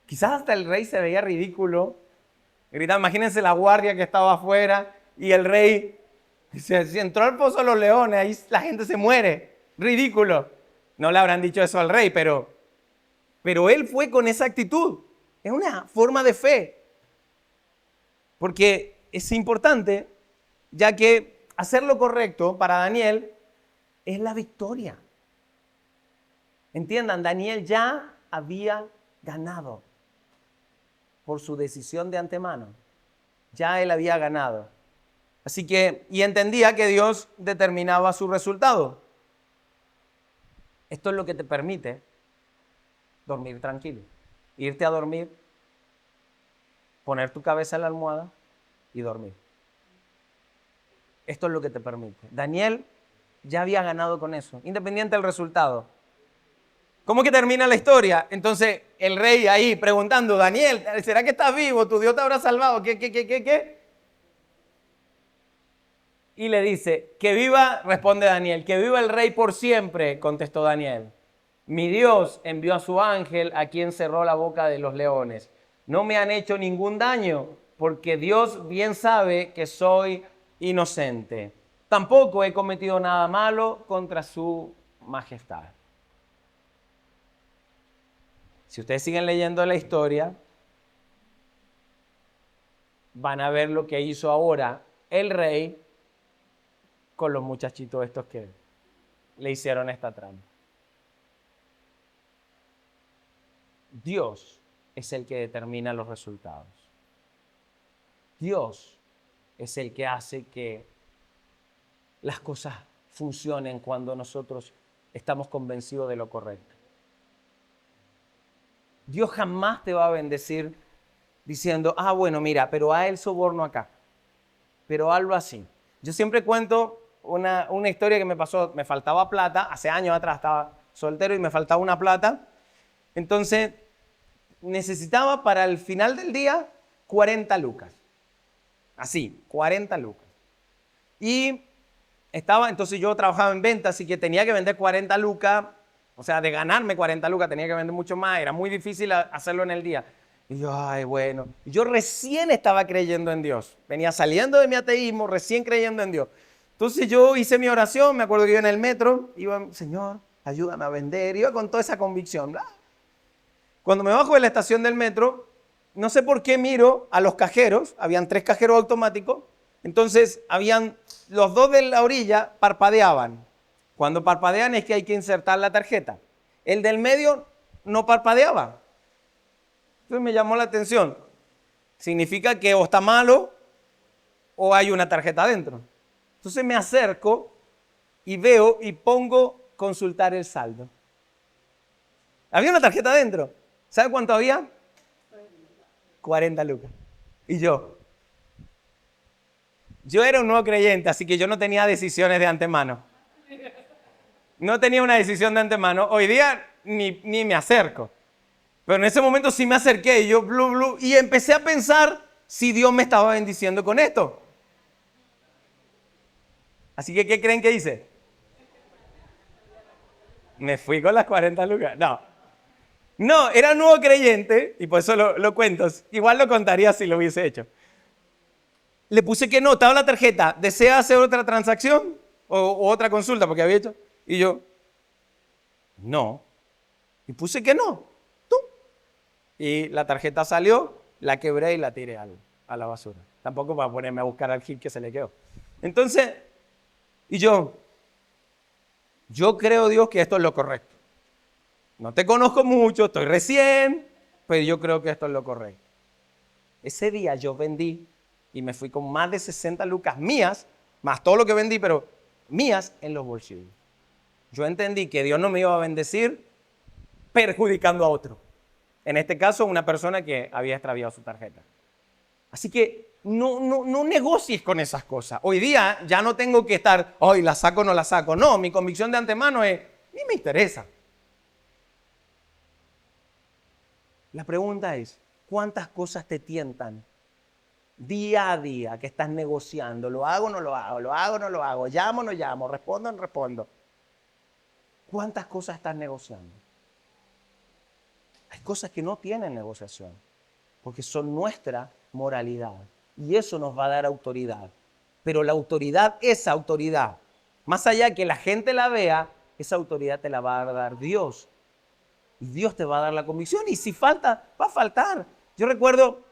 Quizás hasta el rey se veía ridículo. Gritaba, imagínense la guardia que estaba afuera y el rey si entró al pozo de los leones, ahí la gente se muere. Ridículo. No le habrán dicho eso al rey, pero él fue con esa actitud. Es una forma de fe. Porque es importante, ya que hacer lo correcto para Daniel es la victoria. Entiendan, Daniel ya había ganado por su decisión de antemano. Ya él había ganado. Así que, y entendía que Dios determinaba su resultado. Esto es lo que te permite dormir tranquilo. Irte a dormir, poner tu cabeza en la almohada y dormir. Esto es lo que te permite. Daniel ya había ganado con eso, independiente del resultado. ¿Cómo que termina la historia? Entonces el rey ahí preguntando: Daniel, ¿será que estás vivo? ¿Tu Dios te habrá salvado? ¿Qué? Y le dice: que viva, responde Daniel, que viva el rey por siempre, contestó Daniel. Mi Dios envió a su ángel, a quien cerró la boca de los leones. No me han hecho ningún daño, porque Dios bien sabe que soy inocente. Tampoco he cometido nada malo contra su majestad. Si ustedes siguen leyendo la historia, van a ver lo que hizo ahora el rey con los muchachitos estos que le hicieron esta trampa. Dios es el que determina los resultados. Dios es el que hace que las cosas funcionen cuando nosotros estamos convencidos de lo correcto. Dios jamás te va a bendecir diciendo: bueno, mira, pero haz el soborno acá, pero hazlo así. Yo siempre cuento una historia que me pasó. Me faltaba plata, hace años atrás estaba soltero y me faltaba una plata. Entonces necesitaba para el final del día 40 lucas. Así, 40 lucas. Y entonces yo trabajaba en venta, así que tenía que vender 40 lucas. O sea, de ganarme 40 lucas tenía que vender mucho más. Era muy difícil hacerlo en el día. Y yo, bueno. Yo recién estaba creyendo en Dios. Venía saliendo de mi ateísmo, recién creyendo en Dios. Entonces yo hice mi oración. Me acuerdo que iba en el metro. Iba: Señor, ayúdame a vender. Iba con toda esa convicción. Cuando me bajo de la estación del metro, no sé por qué miro a los cajeros. Habían 3 cajeros automáticos. Entonces, los 2 de la orilla parpadeaban. Cuando parpadean es que hay que insertar la tarjeta. El del medio no parpadeaba. Entonces me llamó la atención. Significa que o está malo o hay una tarjeta adentro. Entonces me acerco y veo y pongo consultar el saldo. Había una tarjeta adentro. ¿Sabe cuánto había? 40 lucas. Y yo era un nuevo creyente, así que yo no tenía decisiones de antemano. No tenía una decisión de antemano. Hoy día ni me acerco. Pero en ese momento sí me acerqué y yo y empecé a pensar si Dios me estaba bendiciendo con esto. Así que, ¿qué creen que hice? Me fui con las 40 lucas. No, era nuevo creyente y por eso lo cuento. Igual lo contaría si lo hubiese hecho. Le puse que no, estaba la tarjeta. ¿Desea hacer otra transacción o otra consulta? Porque había hecho. Y yo, no. Y puse que no. ¡Tum! Y la tarjeta salió, la quebré y la tiré a la basura. Tampoco para ponerme a buscar al hit que se le quedó. Entonces, y yo creo, Dios, que esto es lo correcto. No te conozco mucho, estoy recién, pero yo creo que esto es lo correcto. Ese día yo vendí y me fui con más de 60 lucas mías, más todo lo que vendí, pero mías en los bolsillos. Yo entendí que Dios no me iba a bendecir perjudicando a otro. En este caso, una persona que había extraviado su tarjeta. Así que no negocies con esas cosas. Hoy día ya no tengo que estar, hoy la saco o no la saco. No, mi convicción de antemano es, ni me interesa. La pregunta es, ¿cuántas cosas te tientan día a día que estás negociando? ¿Lo hago o no lo hago? ¿Lo hago o no lo hago? ¿Llamo o no llamo? ¿Respondo o no respondo? ¿Cuántas cosas estás negociando? Hay cosas que no tienen negociación, porque son nuestra moralidad. Y eso nos va a dar autoridad. Pero la autoridad, esa autoridad, más allá de que la gente la vea, esa autoridad te la va a dar Dios. Y Dios te va a dar la convicción. Y si falta, va a faltar. Yo recuerdo,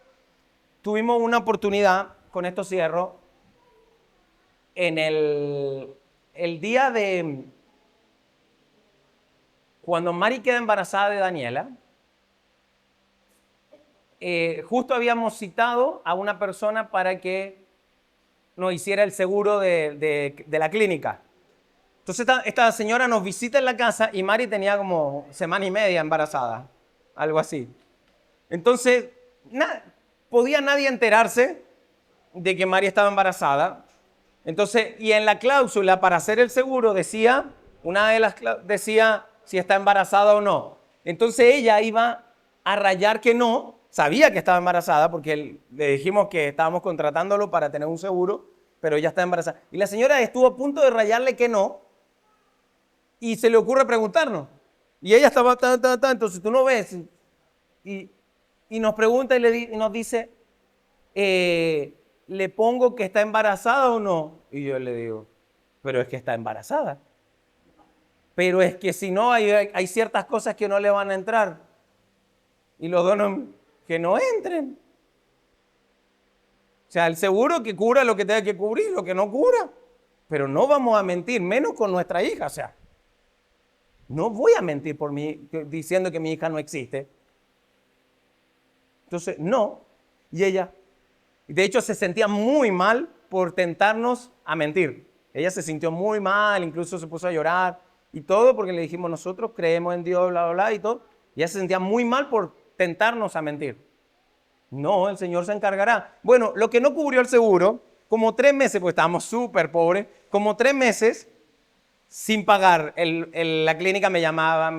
tuvimos una oportunidad, con esto cierro, en el día de cuando Mari queda embarazada de Daniela. Justo habíamos citado a una persona para que nos hiciera el seguro de la clínica. Entonces esta señora nos visita en la casa y Mari tenía como semana y media embarazada, algo así. Entonces, podía nadie enterarse de que Mari estaba embarazada. Entonces, y en la cláusula para hacer el seguro decía, decía si está embarazada o no. Entonces ella iba a rayar que no, sabía que estaba embarazada porque le dijimos que estábamos contratándolo para tener un seguro, pero ella está embarazada. Y la señora estuvo a punto de rayarle que no y se le ocurre preguntarnos. Y ella estaba entonces tú no ves y nos pregunta y nos dice, ¿le pongo que está embarazada o no? Y yo le digo, pero es que está embarazada. Pero es que si no, hay ciertas cosas que no le van a entrar. Y los donos que no entren. O sea, el seguro que cubra lo que tenga que cubrir, lo que no cubra. Pero no vamos a mentir, menos con nuestra hija. O sea, no voy a mentir por diciendo que mi hija no existe. Entonces, no. Y ella, de hecho, se sentía muy mal por tentarnos a mentir. Ella se sintió muy mal, incluso se puso a llorar y todo porque le dijimos, nosotros creemos en Dios, bla, bla, bla y todo. Y ella se sentía muy mal por tentarnos a mentir. No, el Señor se encargará. Bueno, lo que no cubrió el seguro, como 3 meses, pues estábamos súper pobres, como 3 meses sin pagar. La clínica me llamaba.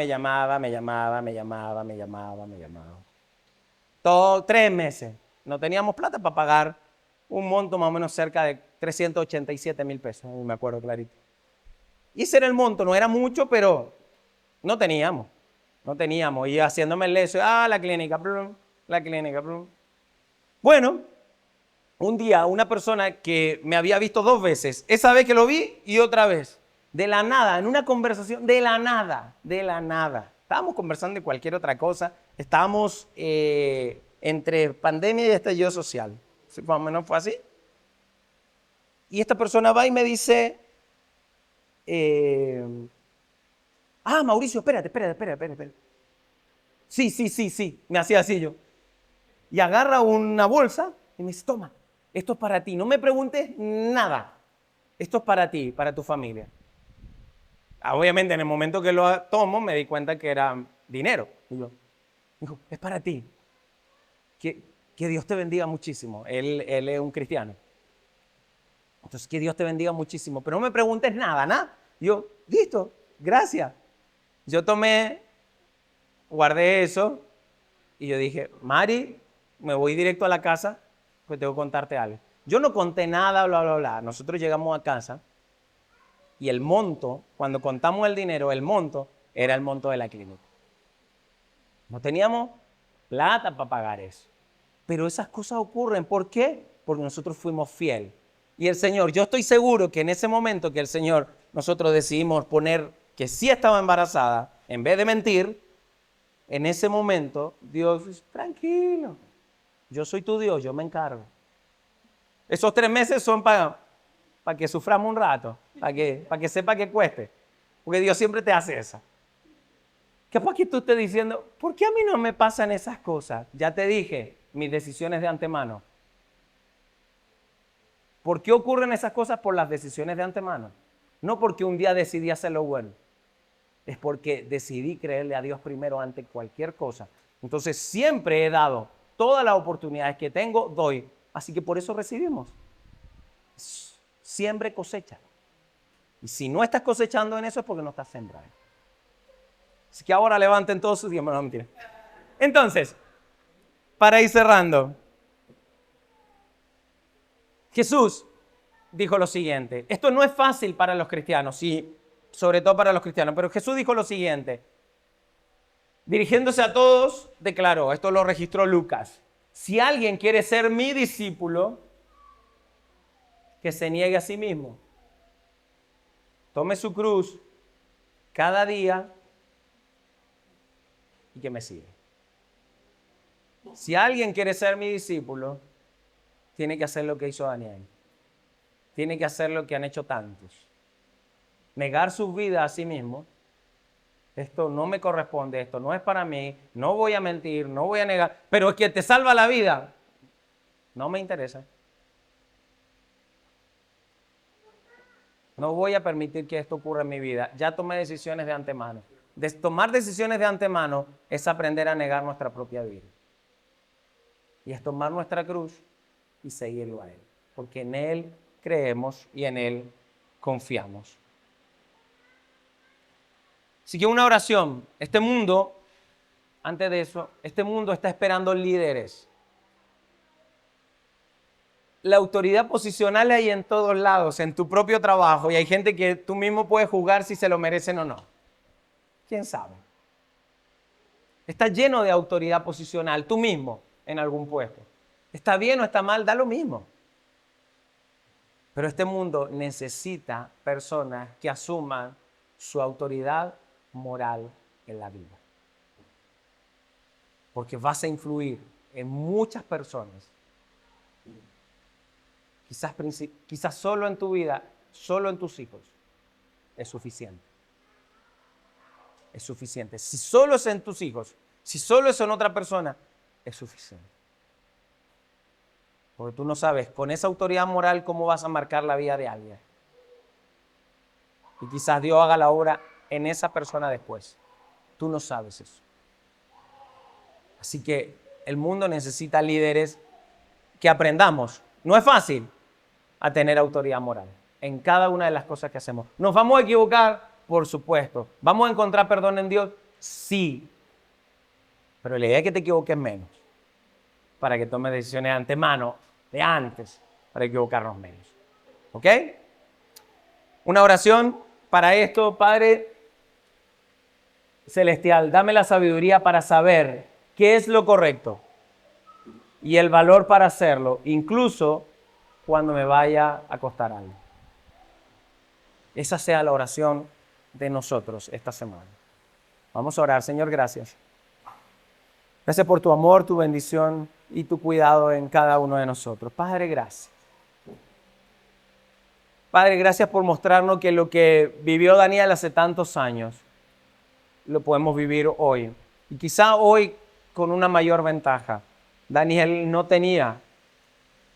Todo 3 meses. No teníamos plata para pagar un monto más o menos cerca de 387,000 pesos, me acuerdo clarito. Y ese era el monto, no era mucho, pero no teníamos. Y haciéndome el leso, la clínica, plum, la clínica, plum. Bueno, un día una persona que me había visto 2 veces, esa vez que lo vi y otra vez, de la nada, en una conversación, de la nada. Estábamos conversando de cualquier otra cosa, estábamos entre pandemia y estallido social, más o menos fue así. Y esta persona va y me dice, Mauricio, espérate. Sí, me hacía así yo. Y agarra una bolsa y me dice, toma, esto es para ti, no me preguntes nada. Esto es para ti, para tu familia. Obviamente, en el momento que lo tomo, me di cuenta que era dinero. Y yo, dijo, es para ti. Que Dios te bendiga muchísimo. Él es un cristiano. Entonces, que Dios te bendiga muchísimo. Pero no me preguntes nada. Yo, listo, gracias. Yo guardé eso y yo dije, Mari, me voy directo a la casa, pues tengo que contarte algo. Yo no conté nada, bla, bla, bla. Nosotros llegamos a casa y el monto, cuando contamos el dinero, el monto era el monto de la clínica. No teníamos plata para pagar eso. Pero esas cosas ocurren. ¿Por qué? Porque nosotros fuimos fieles. Y el Señor, yo estoy seguro que en ese momento que el Señor, nosotros decidimos poner que sí estaba embarazada, en vez de mentir, en ese momento Dios dice, tranquilo, yo soy tu Dios, yo me encargo. Esos 3 meses son para que suframos un rato, para que sepa que cueste. Porque Dios siempre te hace eso. Capaz que tú estés diciendo, ¿por qué a mí no me pasan esas cosas? Ya te dije, mis decisiones de antemano. ¿Por qué ocurren esas cosas? Por las decisiones de antemano. No porque un día decidí hacer lo bueno. es porque decidí creerle a Dios primero ante cualquier cosa. Entonces siempre he dado todas las oportunidades que tengo, doy. Así que por eso recibimos. Siempre cosecha. Y si no estás cosechando en eso es porque no estás sembrando. Así que ahora levanten todos sus diezmos. No, mentira. Entonces, para ir cerrando, Jesús dijo lo siguiente. Esto no es fácil para los cristianos, sí, sobre todo para los cristianos, pero Jesús dijo lo siguiente. Dirigiéndose a todos, declaró, esto lo registró Lucas, si alguien quiere ser mi discípulo, que se niegue a sí mismo. Tome su cruz cada día y que me siga. Si alguien quiere ser mi discípulo, tiene que hacer lo que hizo Daniel. Tiene que hacer lo que han hecho tantos. Negar sus vidas a sí mismo. Esto no me corresponde, esto no es para mí, no voy a mentir, no voy a negar, pero es que te salva la vida. No me interesa. No voy a permitir que esto ocurra en mi vida. Ya tomé decisiones de antemano. Tomar decisiones de antemano es aprender a negar nuestra propia vida. Y es tomar nuestra cruz y seguirlo a Él. Porque en Él creemos y en Él confiamos. Así que una oración. Este mundo, antes de eso, este mundo está esperando líderes. La autoridad posicional hay en todos lados, en tu propio trabajo, y hay gente que tú mismo puedes juzgar si se lo merecen o no. ¿Quién sabe? Está lleno de autoridad posicional, tú mismo, en algún puesto. Está bien o está mal, da lo mismo. Pero este mundo necesita personas que asuman su autoridad moral en la vida. Porque vas a influir en muchas personas. Quizás solo en tu vida, solo en tus hijos, es suficiente. Es suficiente. Si solo es en tus hijos, si solo es en otra persona, es suficiente. Porque tú no sabes con esa autoridad moral cómo vas a marcar la vida de alguien. Y quizás Dios haga la obra en esa persona después. Tú no sabes eso. Así que el mundo necesita líderes que aprendamos. No es fácil a tener autoridad moral en cada una de las cosas que hacemos. ¿Nos vamos a equivocar? Por supuesto. ¿Vamos a encontrar perdón en Dios? Sí. Pero la idea es que te equivoques menos, para que tomes decisiones de antemano, de antes, para equivocarnos menos. ¿Ok? Una oración para esto. Padre Celestial, dame la sabiduría para saber qué es lo correcto y el valor para hacerlo, incluso cuando me vaya a costar algo. Esa sea la oración de nosotros esta semana. Vamos a orar. Señor, gracias. Gracias por tu amor, tu bendición y tu cuidado en cada uno de nosotros. Padre, gracias. Padre, gracias por mostrarnos que lo que vivió Daniel hace tantos años, lo podemos vivir hoy. Y quizá hoy con una mayor ventaja. Daniel no tenía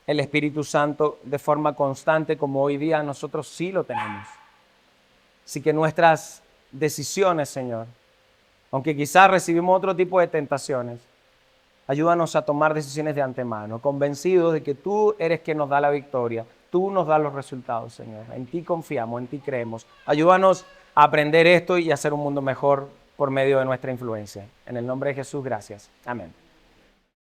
el Espíritu Santo de forma constante como hoy día nosotros sí lo tenemos. Así que nuestras decisiones, Señor, aunque quizás recibimos otro tipo de tentaciones, ayúdanos a tomar decisiones de antemano, convencidos de que tú eres quien nos da la victoria, tú nos das los resultados, Señor. En ti confiamos, en ti creemos. Ayúdanos a aprender esto y a hacer un mundo mejor por medio de nuestra influencia. En el nombre de Jesús, gracias. Amén.